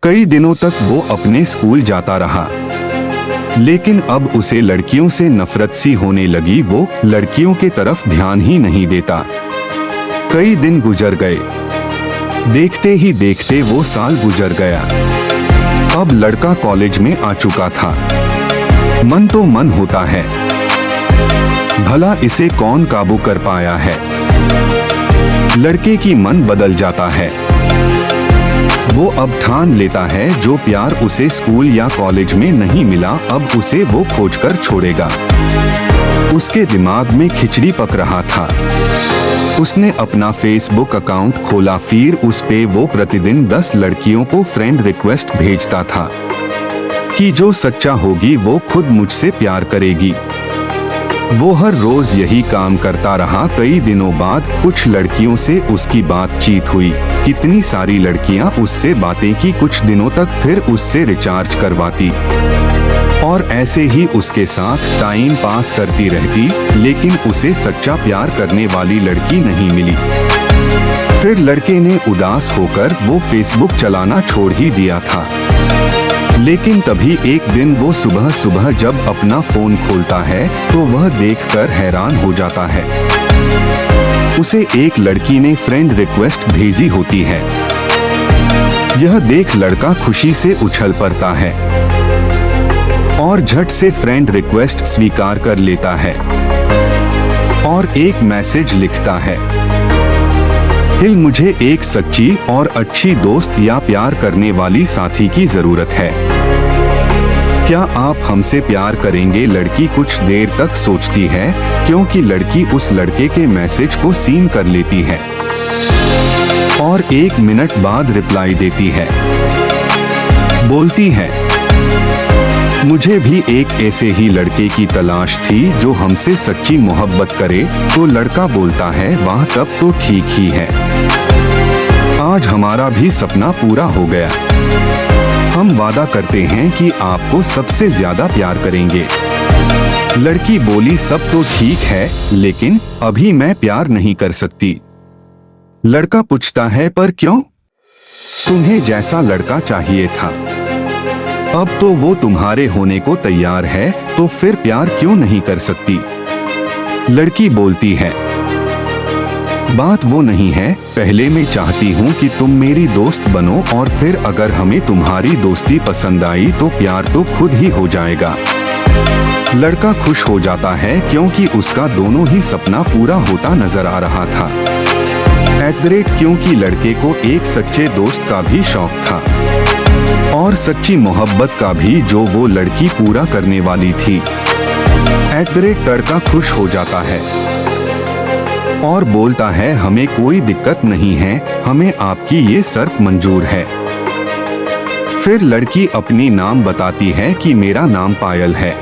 कई दिनों तक वो अपने स्कूल जाता रहा, लेकिन अब उसे लड़कियों से नफरत सी होने लगी। वो लड़कियों के तरफ ध्यान ही नहीं देता। कई दिन गुजर गए, देखते ही देखते वो साल गुजर गया। अब लड़का कॉलेज में आ चुका था। मन तो मन होता है, भला इसे कौन काबू कर पाया है। लड़के की मन बदल जाता है। वो अब ठान लेता है जो प्यार उसे स्कूल या कॉलेज में नहीं मिला, अब उसे वो खोजकर छोड़ेगा। उसके दिमाग में खिचड़ी पक रहा था। उसने अपना फेसबुक अकाउंट खोला, फिर उस पे वो प्रतिदिन 10 लड़कियों को फ्रेंड रिक्वेस्ट भेजता था कि जो सच्चा होगी वो खुद मुझसे प्यार करेगी। वो हर रोज यही काम करता रहा। कई दिनों बाद कुछ लड़कियों से उसकी बातचीत हुई। कितनी सारी लड़कियां उससे बातें की, कुछ दिनों तक फिर उससे रिचार्ज करवाती और ऐसे ही उसके साथ टाइम पास करती रहती, लेकिन उसे सच्चा प्यार करने वाली लड़की नहीं मिली। फिर लड़के ने उदास होकर वो फेसबुक चलाना छोड़ ही दिया था। लेकिन तभी एक दिन वो सुबह सुबह जब अपना फोन खोलता है तो वह देखकर हैरान हो जाता है। उसे एक लड़की ने फ्रेंड रिक्वेस्ट भेजी होती है। यह देख लड़का खुशी से उछल पड़ता है और झट से फ्रेंड रिक्वेस्ट स्वीकार कर लेता है और एक मैसेज लिखता है, हिल मुझे एक सच्ची और अच्छी दोस्त या प्यार करने वाली साथी की जरूरत है। क्या आप हमसे प्यार करेंगे? लड़की कुछ देर तक सोचती है, क्योंकि लड़की उस लड़के के मैसेज को सीन कर लेती है और 1 मिनट बाद रिप्लाई देती है। बोलती है, मुझे भी एक ऐसे ही लड़के की तलाश थी जो हमसे सच्ची मोहब्बत करे। तो लड़का बोलता है, वाह तब तो ठीक ही है, आज हमारा भी सपना पूरा हो गया। हम वादा करते हैं कि आपको सबसे ज्यादा प्यार करेंगे। लड़की बोली, सब तो ठीक है, लेकिन अभी मैं प्यार नहीं कर सकती। लड़का पूछता है, पर क्यों? तुम्हें जैसा लड़का चाहिए था, अब तो वो तुम्हारे होने को तैयार है, तो फिर प्यार क्यों नहीं कर सकती? लड़की बोलती है, बात वो नहीं है, पहले मैं चाहती हूँ कि तुम मेरी दोस्त बनो और फिर अगर हमें तुम्हारी दोस्ती पसंद आई तो प्यार तो खुद ही हो जाएगा। लड़का खुश हो जाता है क्योंकि उसका दोनों ही सपना पूरा होता नजर आ रहा था। क्योंकि लड़के को एक सच्चे दोस्त का भी शौक था और सच्ची मोहब्बत का भी, जो वो लड़की पूरा करने वाली थी। लड़का खुश हो जाता है और बोलता है, हमें कोई दिक्कत नहीं है, हमें आपकी ये शर्त मंजूर है। फिर लड़की अपनी नाम बताती है कि मेरा नाम पायल है।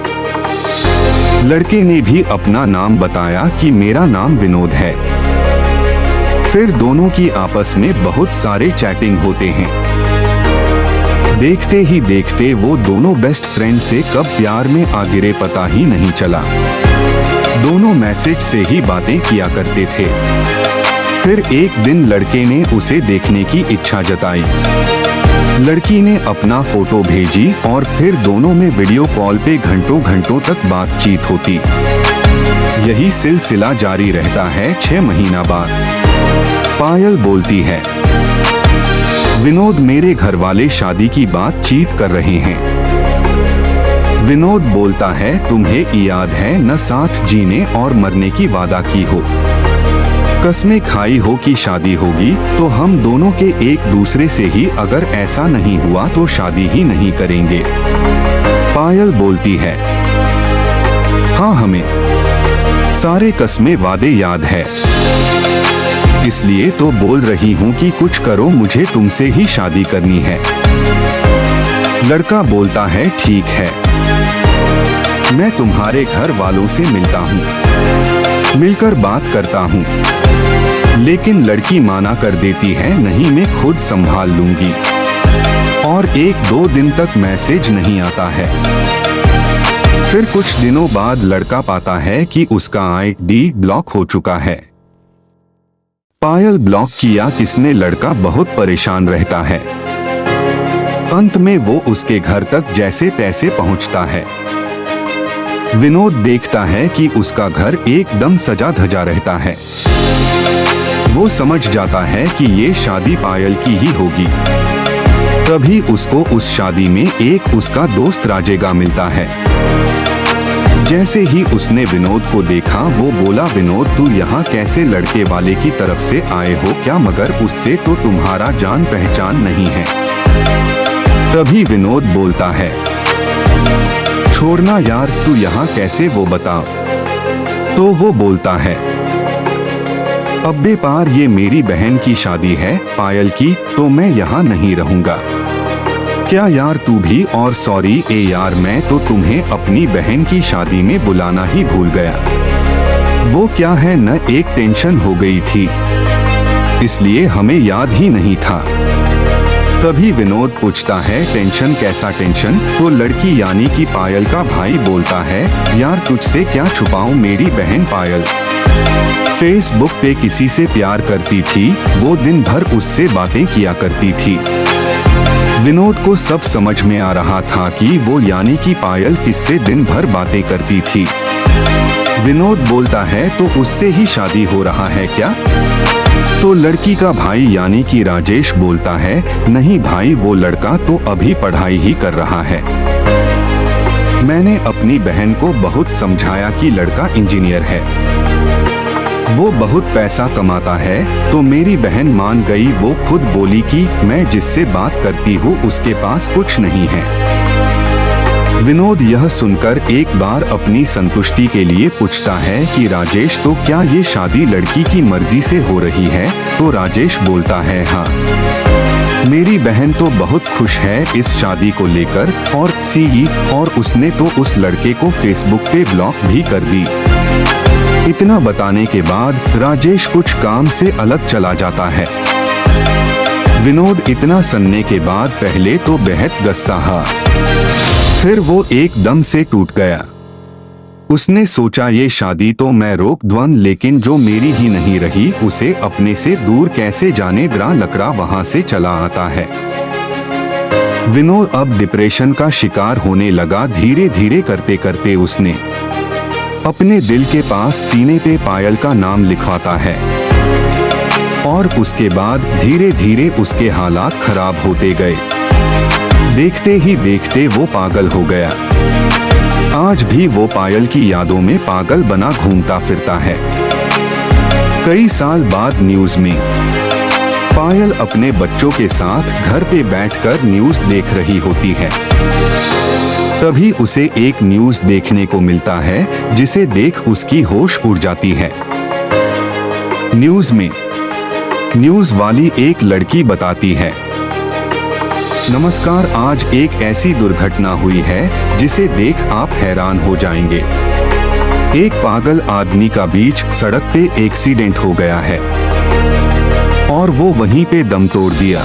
लड़के ने भी अपना नाम बताया कि मेरा नाम विनोद है। फिर दोनों की आपस में बहुत सारे चैटिंग होते हैं। देखते ही देखते वो दोनों बेस्ट फ्रेंड से कब प्यार में आ गिरे पता ही नहीं चला। दोनों मैसेज से ही बातें किया करते थे। फिर एक दिन लड़के ने उसे देखने की इच्छा जताई। लड़की ने अपना फोटो भेजी और फिर दोनों में वीडियो कॉल पे घंटों घंटों तक बातचीत होती। यही सिलसिला जारी रहता है। 6 महीना बाद पायल बोलती है, विनोद मेरे घर वाले शादी की बातचीत कर रहे हैं। विनोद बोलता है, तुम्हें याद है न साथ जीने और मरने की वादा की हो, कस्में खाई हो कि शादी होगी तो हम दोनों के एक दूसरे से ही, अगर ऐसा नहीं हुआ तो शादी ही नहीं करेंगे। पायल बोलती है, हाँ हमें सारे कस्में वादे याद है, इसलिए तो बोल रही हूँ कि कुछ करो, मुझे तुमसे ही शादी करनी है। लड़का बोलता है, ठीक है, मैं तुम्हारे घर वालों से मिलता हूँ, मिलकर बात करता हूँ। लेकिन लड़की माना कर देती है, नहीं मैं खुद संभाल लूंगी। और 1-2 दिन तक मैसेज नहीं आता है। फिर कुछ दिनों बाद लड़का पाता है कि उसका आईडी ब्लॉक हो चुका है। पायल ब्लॉक किया किसने? लड़का बहुत परेशान रहता है। अंत में वो उसके घर तक जैसे तैसे पहुंचता है। विनोद देखता है कि उसका घर एकदम सजा धजा रहता है। वो समझ जाता है कि ये शादी पायल की ही होगी। तभी उसको उस शादी में एक उसका दोस्त राजेगा मिलता है। जैसे ही उसने विनोद को देखा वो बोला, विनोद तू यहाँ कैसे लड़के वाले की तरफ से आए हो क्या, मगर उससे तो तुम्हारा जान पहचान नहीं है। तभी विनोद बोलता है, छोड़ना यार, तू यहाँ कैसे वो बता। तो वो बोलता है, अब्बे पार ये मेरी बहन की शादी है पायल की, तो मैं यहाँ नहीं रहूंगा। क्या यार तू भी, और सॉरी ए यार, मैं तो तुम्हें अपनी बहन की शादी में बुलाना ही भूल गया। वो क्या है न, एक टेंशन हो गई थी इसलिए हमें याद ही नहीं था। तभी विनोद पूछता है, टेंशन कैसा टेंशन। तो लड़की यानी कि पायल का भाई बोलता है, यार तुझसे क्या छुपाऊं मेरी बहन पायल फेसबुक पे किसी से प्यार करती थी, वो दिन भर उससे बातें किया करती थी। विनोद को सब समझ में आ रहा था कि वो यानी कि पायल किससे दिन भर बातें करती थी। विनोद बोलता है, तो उससे ही शादी हो रहा है क्या। तो लड़की का भाई यानी कि राजेश बोलता है, नहीं भाई, वो लड़का तो अभी पढ़ाई ही कर रहा है। मैंने अपनी बहन को बहुत समझाया कि लड़का इंजीनियर है, वो बहुत पैसा कमाता है, तो मेरी बहन मान गई। वो खुद बोली कि मैं जिससे बात करती हूँ उसके पास कुछ नहीं है। विनोद यह सुनकर एक बार अपनी संतुष्टि के लिए पूछता है कि राजेश, तो क्या ये शादी लड़की की मर्जी से हो रही है। तो राजेश बोलता है, हाँ, मेरी बहन तो बहुत खुश है इस शादी को लेकर, और उसने तो उस लड़के को फेसबुक पे ब्लॉक भी कर दी। इतना बताने के बाद राजेश कुछ काम से अलग चला जाता है। विनोद इतना सुनने के बाद पहले तो बेहद गुस्सा हुआ, फिर वो एकदम से टूट गया। उसने सोचा ये शादी तो मैं रोक दूं, लेकिन जो मेरी ही नहीं रही उसे अपने से दूर कैसे जाने दरा। लकड़ा वहां से चला आता है। विनोद अब डिप्रेशन का शिकार होने लगा। धीरे धीरे करते करते उसने अपने दिल के पास सीने पे पायल का नाम लिखवाता है, और उसके बाद धीरे धीरे उसके हालात खराब होते गए। देखते ही देखते वो पागल हो गया। आज भी वो पायल की यादों में पागल बना घूमता फिरता है। कई साल बाद न्यूज में पायल अपने बच्चों के साथ घर पे बैठकर न्यूज देख रही होती है। तभी उसे एक न्यूज देखने को मिलता है जिसे देख उसकी होश उड़ जाती है। न्यूज में न्यूज वाली एक लड़की बताती है, नमस्कार, आज एक ऐसी दुर्घटना हुई है जिसे देख आप हैरान हो जाएंगे। एक पागल आदमी का बीच सड़क पे एक्सीडेंट हो गया है और वो वहीं पे दम तोड़ दिया।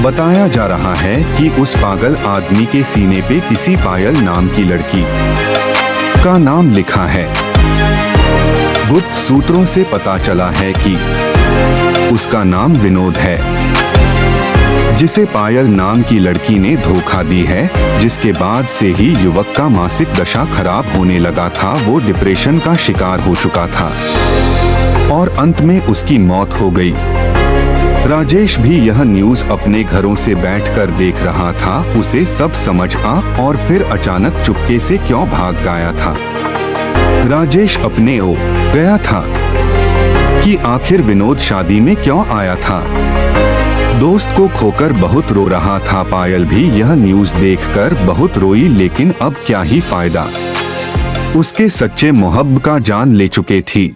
बताया जा रहा है कि उस पागल आदमी के सीने पे किसी पायल नाम की लड़की का नाम लिखा है। गुप्त सूत्रों से पता चला है कि उसका नाम विनोद है, जिसे पायल नाम की लड़की ने धोखा दी है, जिसके बाद से ही युवक का मासिक दशा खराब होने लगा था। वो डिप्रेशन का शिकार हो चुका था और अंत में उसकी मौत हो गई। राजेश भी यह न्यूज अपने घरों से बैठकर देख रहा था। उसे सब समझ आ और फिर अचानक चुपके से क्यों भाग गया था। राजेश अपने ओ गया था कि आखिर विनोद शादी में क्यों आया था। दोस्त को खोकर बहुत रो रहा था। पायल भी यह न्यूज देखकर बहुत रोई, लेकिन अब क्या ही फायदा, उसके सच्चे मोहब्बत का जान ले चुके थी।